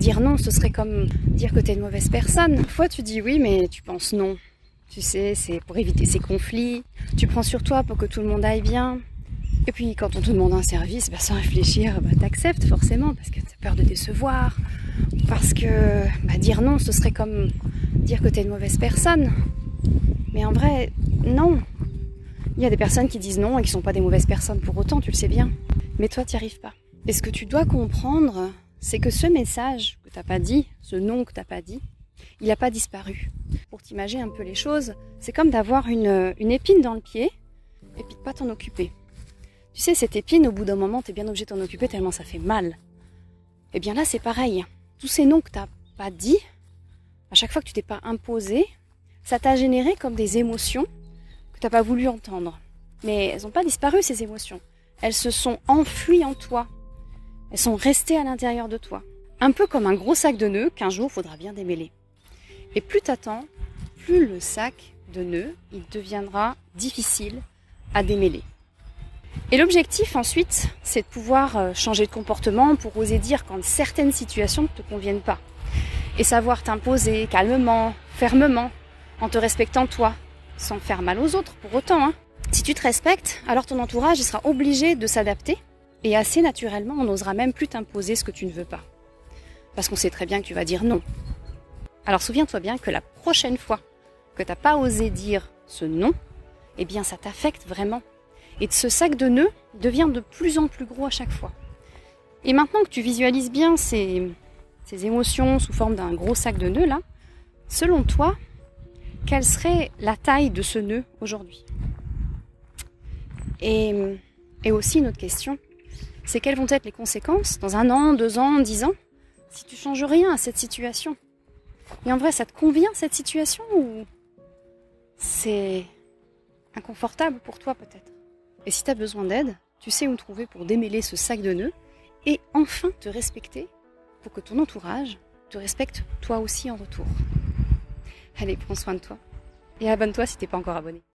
Dire non, ce serait comme dire que t'es une mauvaise personne. Parfois tu dis oui, mais tu penses non. Tu sais, c'est pour éviter ces conflits. Tu prends sur toi pour que tout le monde aille bien. Et puis quand on te demande un service, sans réfléchir, t'acceptes forcément parce que t'as peur de décevoir. Parce que dire non, ce serait comme dire que t'es une mauvaise personne. Mais en vrai, non. Il y a des personnes qui disent non et qui sont pas des mauvaises personnes pour autant, tu le sais bien. Mais toi, t'y arrives pas. Et ce que tu dois comprendre, c'est que ce message que t'as pas dit, ce non que t'as pas dit, il n'a pas disparu. Pour t'imaginer un peu les choses, c'est comme d'avoir une épine dans le pied et puis de pas t'en occuper. Tu sais, cette épine, au bout d'un moment, t'es bien obligé de t'en occuper tellement ça fait mal. Et bien là, c'est pareil. Tous ces noms que t'as pas dit, à chaque fois que tu t'es pas imposé, ça t'a généré comme des émotions que t'as pas voulu entendre. Mais elles n'ont pas disparu, ces émotions. Elles se sont enfuies en toi. Elles sont restées à l'intérieur de toi. Un peu comme un gros sac de nœuds qu'un jour faudra bien démêler. Et plus t'attends, plus le sac de nœuds, il deviendra difficile à démêler. Et l'objectif ensuite, c'est de pouvoir changer de comportement pour oser dire quand certaines situations ne te conviennent pas. Et savoir t'imposer calmement, fermement, en te respectant toi, sans faire mal aux autres pour autant. Si tu te respectes, alors ton entourage il sera obligé de s'adapter et assez naturellement, on n'osera même plus t'imposer ce que tu ne veux pas. Parce qu'on sait très bien que tu vas dire non. Alors souviens-toi bien que la prochaine fois que tu n'as pas osé dire ce non, eh bien ça t'affecte vraiment. Et ce sac de nœuds devient de plus en plus gros à chaque fois. Et maintenant que tu visualises bien ces émotions sous forme d'un gros sac de nœuds là, selon toi, quelle serait la taille de ce nœud aujourd'hui ? Et aussi une autre question, c'est quelles vont être les conséquences dans 1 an, 2 ans, 10 ans, si tu changes rien à cette situation ? Et en vrai, ça te convient cette situation ou c'est inconfortable pour toi peut-être ? Et si tu as besoin d'aide, tu sais où me trouver pour démêler ce sac de nœuds et enfin te respecter pour que ton entourage te respecte toi aussi en retour. Allez, prends soin de toi et abonne-toi si t'es pas encore abonné.